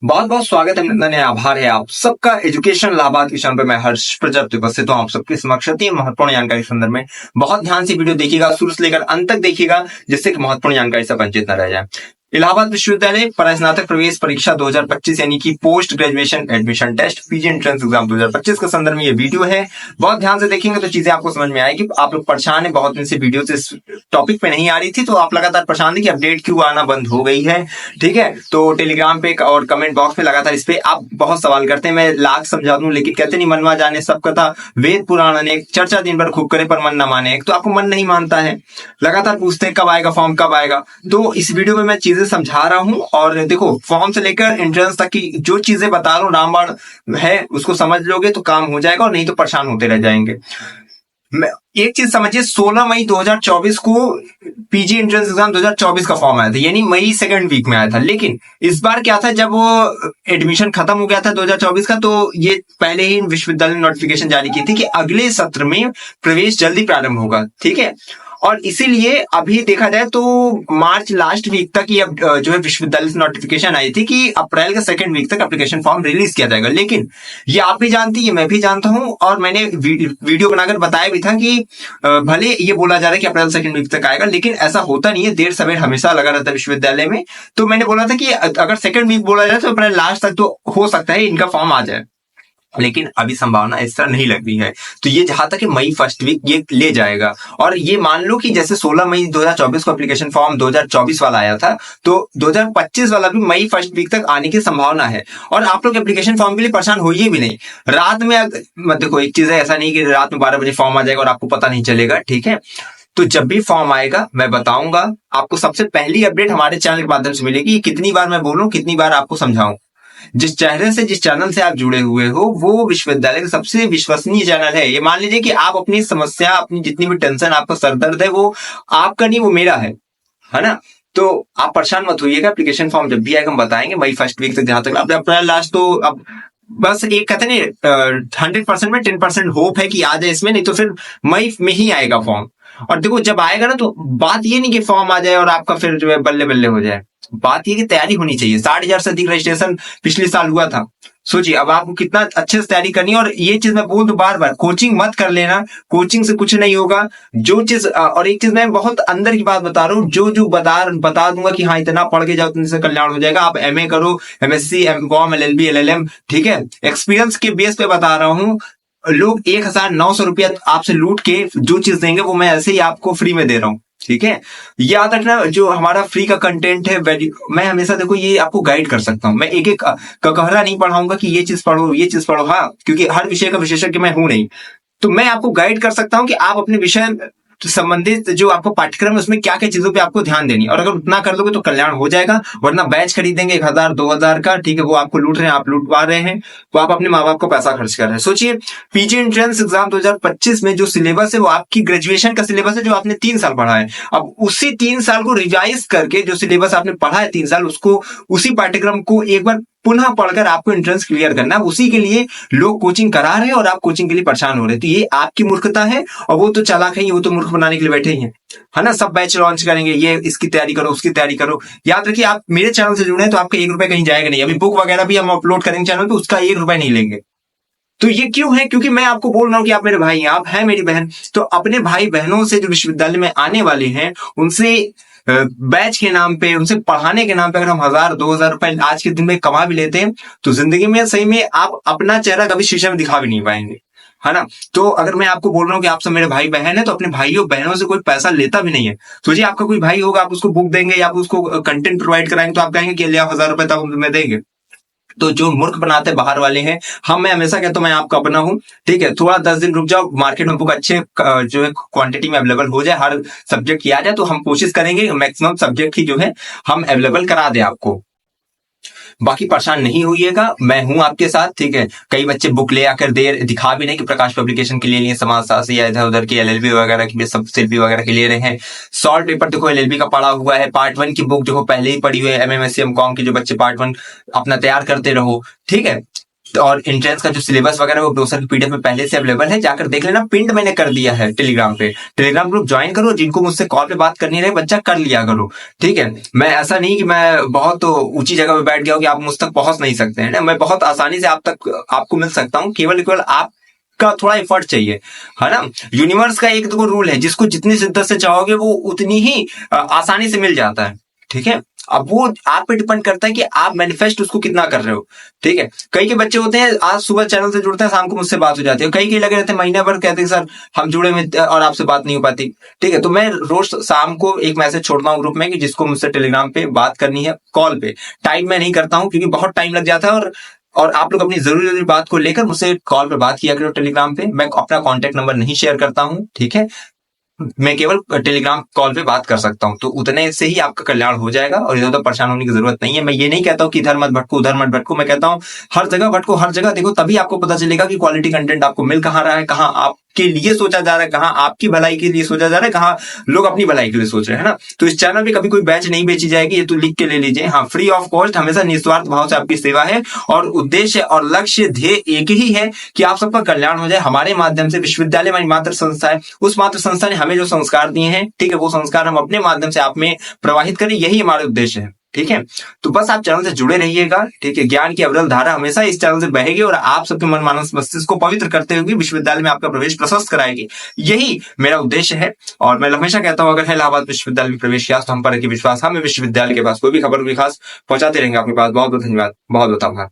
बहुत बहुत स्वागत है, अभिनंदन है, आभार है आप सबका एजुकेशन लाभार्थ किसान पे मैं हर्ष प्रजापति उपस्थित हूँ आप सबके समक्ष अति महत्वपूर्ण जानकारी के संदर्भ में। बहुत ध्यान से वीडियो देखिएगा, शुरू से लेकर अंत तक देखिएगा, जिससे कि महत्वपूर्ण जानकारी से वंचित न रह जाए। इलाहाबाद विश्वविद्यालय परास्नातक प्रवेश परीक्षा 2025 यानी कि post graduation admission test PG entrance exam 2025 के संदर्भ में ये वीडियो है। बहुत ध्यान से देखेंगे तो चीजें आपको समझ में आएगी। आप लोग परेशान है, बहुत दिन से वीडियो इस टॉपिक पे नहीं आ रही थी, तो आप लगातार परेशान थे कि अपडेट क्यों आना बंद हो गई है। ठीक है, तो टेलीग्राम पे और कमेंट बॉक्स में लगातार इस पे आप बहुत सवाल करते हैं, मैं लाख समझा दूं लेकिन कहते नहीं मनवा जाने सब कथा वेद पुराण अनेक, चर्चा दिन भर खूब करे पर मन न माने। एक तो आपको मन नहीं मानता है, लगातार पूछते हैं कब आएगा फॉर्म कब आएगा। तो इस वीडियो में मैं चीजें समझा रहा हूं और देखो फॉर्म से लेकर एंट्रेंस तक की जो चीजें बता रहा हूं रामबाण है, उसको समझ लोगे तो काम हो जाएगा और नहीं तो परेशान होते रह जाएंगे। एक चीज समझिए, 16 मई 2024 को पीजी एंट्रेंस एग्जाम 2024 का फॉर्म आया था, यानी मई सेकंड वीक में आया था। लेकिन इस बार क्या था, जब वो एडमिशन खत्म हो गया था 2024 का, तो ये पहले ही विश्वविद्यालय ने नोटिफिकेशन जारी की थी कि अगले सत्र में प्रवेश जल्दी प्रारंभ होगा। ठीक है, और इसीलिए अभी देखा जाए तो मार्च लास्ट वीक तक ये जो है विश्वविद्यालय से नोटिफिकेशन आई थी कि अप्रैल के सेकंड वीक तक एप्लीकेशन फॉर्म रिलीज किया जाएगा। लेकिन ये आप भी जानती है, मैं भी जानता हूं, और मैंने वीडियो बनाकर बताया भी था कि भले ये बोला जा रहा है कि अप्रैल सेकंड वीक तक आएगा, लेकिन ऐसा होता नहीं है, देर सवेर हमेशा लगा रहता है विश्वविद्यालय में। तो मैंने बोला था कि अगर सेकंड वीक बोला जाए तो अप्रैल लास्ट तक तो हो सकता है इनका फॉर्म आ जाए, लेकिन अभी संभावना इस तरह नहीं लग रही है। तो ये जहां तक मई फर्स्ट वीक ये ले जाएगा। और ये मान लो कि जैसे 16 मई 2024 को एप्लीकेशन फॉर्म 2024 वाला आया था, तो 2025 वाला भी मई फर्स्ट वीक तक आने की संभावना है। और आप लोग एप्लीकेशन फॉर्म के लिए परेशान होइए भी नहीं। रात में देखो एक चीज है, ऐसा नहीं कि रात में 12 बजे फॉर्म आ जाएगा और आपको पता नहीं चलेगा। ठीक है, तो जब भी फॉर्म आएगा मैं बताऊंगा आपको, सबसे पहली अपडेट हमारे चैनल के माध्यम से मिलेगी। कितनी बार मैं बोलूं, कितनी बार आपको समझाऊं। जिस चैनल से आप जुड़े हुए हो वो विश्वविद्यालय का सबसे विश्वसनीय चैनल है। ये मान लीजिए कि आप अपनी समस्या, अपनी जितनी भी टेंशन, आपका सरदर्द है, वो आपका नहीं, वो मेरा है ना। तो आप परेशान मत होइएगा, एप्लीकेशन फॉर्म जब भी आएगा हम बताएंगे मई फर्स्ट वीक तक। जहां तक अब अप्रैल लास्ट, तो अब बस एक कहते नहीं 100% में 10% होप है कि आ जाए इसमें, नहीं तो फिर मई में ही आएगा फॉर्म। और देखो जब आएगा ना, तो बात ये नहीं कि फॉर्म आ जाए और आपका फिर जो है बल्ले बल्ले हो जाए। बात ये कि तैयारी होनी चाहिए। 60,000 से अधिक रजिस्ट्रेशन पिछले साल हुआ था। सोचिए अब आपको कितना अच्छे से तैयारी करनी है। और ये चीज मैं बोल दूं बार बार, कोचिंग मत कर लेना, कोचिंग से कुछ नहीं होगा। जो चीज, और एक चीज मैं बहुत अंदर की बात बता रहा हूँ, जो बता दूंगा कि हाँ इतना पढ़ के जाओ तुमसे कल्याण हो जाएगा। आप एमए करो, एमएससी, एमकॉम, एलएलबी, एलएलएम, ठीक है, एक्सपीरियंस के बेस पे बता रहा हूँ। लोग 1,900 रुपया आपसे लूट के जो चीज देंगे वो मैं ऐसे ही आपको फ्री में दे रहा हूँ। ठीक है, याद रखना, जो हमारा फ्री का कंटेंट है मैं हमेशा देखो ये आपको गाइड कर सकता हूँ। मैं एक एक कहरा नहीं पढ़ाऊंगा कि ये चीज पढ़ो ये चीज पढ़ो, हाँ, क्योंकि हर विषय का विशेषज्ञ मैं हूं नहीं। तो मैं आपको गाइड कर सकता हूं कि आप अपने विषय संबंधित जो आपको पाठ्यक्रम है उसमें क्या क्या चीजों पे आपको ध्यान देनी, और अगर उतना कर दोगे तो कल्याण हो जाएगा। वरना बैच खरीदेंगे 1,000 2,000 का, ठीक है, वो आपको लूट रहे हैं, आप लूटवा रहे हैं, वो आप अपने माँ बाप को पैसा खर्च कर रहे हैं। सोचिए पीजी एंट्रेंस एग्जाम 2025 में जो सिलेबस है वो आपकी ग्रेजुएशन का सिलेबस है, जो आपने 3 साल पढ़ा है। अब उसी 3 साल को रिवाइज करके जो सिलेबस आपने पढ़ा है 3 साल, उसको उसी पाठ्यक्रम को एक बार पुनः पढ़कर आपको एंट्रेंस क्लियर करना है। उसी के लिए लोग कोचिंग करा रहे हैं और आप कोचिंग के लिए परेशान हो रहे हैं। तो ये आपकी मूर्खता है, और वो तो चालाक है, वो तो मूर्ख बनाने के लिए बैठे ही हैं, है ना। सब बैच लॉन्च करेंगे, ये इसकी तैयारी करो उसकी तैयारी करो। याद रखिए आप मेरे चैनल से जुड़े हैं तो आपका 1 रुपए कहीं जाएगा नहीं। अभी बुक वगैरह भी हम अपलोड करेंगे चैनल पे, उसका 1 रुपए नहीं लेंगे। तो ये क्यों है? क्योंकि मैं आपको बोल रहा हूं कि आप मेरे भाई हैं, आप हैं मेरी बहन। तो अपने भाई बहनों से जो विश्वविद्यालय में आने वाले हैं उनसे बैच के नाम पे, उनसे पढ़ाने के नाम पे अगर हम 1,000 2,000 रुपए आज के दिन में कमा भी लेते हैं तो जिंदगी में सही में आप अपना चेहरा कभी शीशे में दिखा भी नहीं पाएंगे, है ना। तो अगर मैं आपको बोल रहा हूँ कि आप सब मेरे भाई बहन है, तो अपने भाइयों बहनों से कोई पैसा लेता भी नहीं है। सोचिए आपका कोई भाई होगा, आप उसको बुक देंगे या आप उसको कंटेंट प्रोवाइड कराएंगे, तो आप कहेंगे कि ले आओ 1,000 रुपए तब हम तुम्हें देंगे। तो जो मूर्ख बनाते बाहर वाले हैं, मैं हमेशा कहता हूं मैं आपका अपना हूं। ठीक है, थोड़ा 10 दिन रुक जाओ, मार्केट में बुक अच्छे जो है क्वांटिटी में अवेलेबल हो जाए, हर सब्जेक्ट की आ जाए, तो हम कोशिश करेंगे मैक्सिमम सब्जेक्ट की जो है हम अवेलेबल करा दें आपको। बाकी परेशान नहीं होइएगा, मैं हूं आपके साथ। ठीक है, कई बच्चे बुक ले आकर दिखा भी नहीं कि प्रकाश पब्लिकेशन के लिए समाज शास्त्र या इधर उधर की एलएलबी वगैरह की, सब शिल्पी वगैरह के ले रहे हैं। सॉल्व पेपर देखो एलएलबी का पड़ा हुआ है, पार्ट 1 की बुक देखो पहले ही पड़ी हुई है, एमएमएससी एमकॉम की जो बच्चे पार्ट 1 अपना तैयार करते रहो। ठीक है, और एंट्रेंस का जो सिलेबस वगैरह वो ब्रोशर की पीडीएफ में पहले से अवेलेबल है, जाकर देख लेना। पिंड मैंने कर दिया है टेलीग्राम पे, टेलीग्राम ग्रुप ज्वाइन करो, जिनको मुझसे कॉल पे बात करनी रहे बच्चा कर लिया करो, ठीक है। मैं ऐसा नहीं कि मैं बहुत ऊंची जगह पे बैठ गया हूँ कि आप मुझ तक पहुंच नहीं सकते हैं ना, मैं बहुत आसानी से आपको मिल सकता हूँ, केवल आप का थोड़ा एफर्ट चाहिए, है ना। यूनिवर्स का एक दो रूल है, जिसको जितनी शिद्दत से चाहोगे वो उतनी ही आसानी से मिल जाता है, ठीक है। अब वो आप पे डिपेंड करता है कि आप मैनिफेस्ट उसको कितना कर रहे हो, ठीक है। कई के बच्चे होते हैं आज सुबह चैनल से जुड़ते हैं, शाम को मुझसे बात हो जाती है, कई के लगे रहते हैं महीने भर, कहते हैं सर हम जुड़े हुए और आपसे बात नहीं हो पाती, ठीक है। तो मैं रोज शाम को एक मैसेज छोड़ता हूँ ग्रुप में कि जिसको मुझसे टेलीग्राम पे बात करनी है कॉल पे, टाइम मैं नहीं करता हूँ क्योंकि बहुत टाइम लग जाता है, और आप लोग अपनी जरूरी बात को लेकर मुझसे कॉल पे बात किया करो टेलीग्राम पे। मैं अपना कॉन्टेक्ट नंबर नहीं शेयर करता हूँ, ठीक है। मैं केवल टेलीग्राम कॉल पे बात कर सकता हूँ, तो उतने से ही आपका कल्याण हो जाएगा और इधर उधर परेशान होने की जरूरत नहीं है। मैं ये नहीं कहता हूँ कि इधर मत भटको उधर मत भटको, मैं कहता हूँ हर जगह भटको, हर जगह देखो, तभी आपको पता चलेगा कि क्वालिटी कंटेंट आपको मिल कहाँ रहा है, कहाँ आपके लिए सोचा जा रहा है, कहाँ आपकी भलाई के लिए सोचा जा रहा है, कहाँ लोग अपनी भलाई के लिए सोच रहे हैं ना। तो इस चैनल पे कभी कोई बैच नहीं बेची जाएगी, ये तो लिख के ले लीजिए। हाँ, फ्री ऑफ कॉस्ट, हमेशा निस्वार्थ भाव से आपकी सेवा है, और उद्देश्य और लक्ष्य ध्येय एक ही है कि आप सबका कल्याण हो जाए। हमारे माध्यम से विश्वविद्यालय हमारी मात्र संस्था है, उस मात्र संस्था ने हमें जो संस्कार दिए हैं, ठीक है, वो संस्कार हम अपने माध्यम से आप में प्रवाहित करें, यही हमारा उद्देश्य है, ठीक है। तो बस आप चैनल से जुड़े रहिएगा, ठीक है। ज्ञान की अविरल धारा हमेशा इस चैनल से बहेगी और आप सबके मन मानस मस्तिष्क को पवित्र करते हुए विश्वविद्यालय में आपका प्रवेश प्रशस्त कराएगी, यही मेरा उद्देश्य है। और मैं हमेशा कहता हूं, अगर है इलाहाबाद विश्वविद्यालय में प्रवेश किया तो हम पर विश्वास, हमें विश्वविद्यालय के पास कोई भी खबर भी खास पहुंचाते रहेंगे आपके पास। बहुत बहुत धन्यवाद, बहुत बहुत आभार।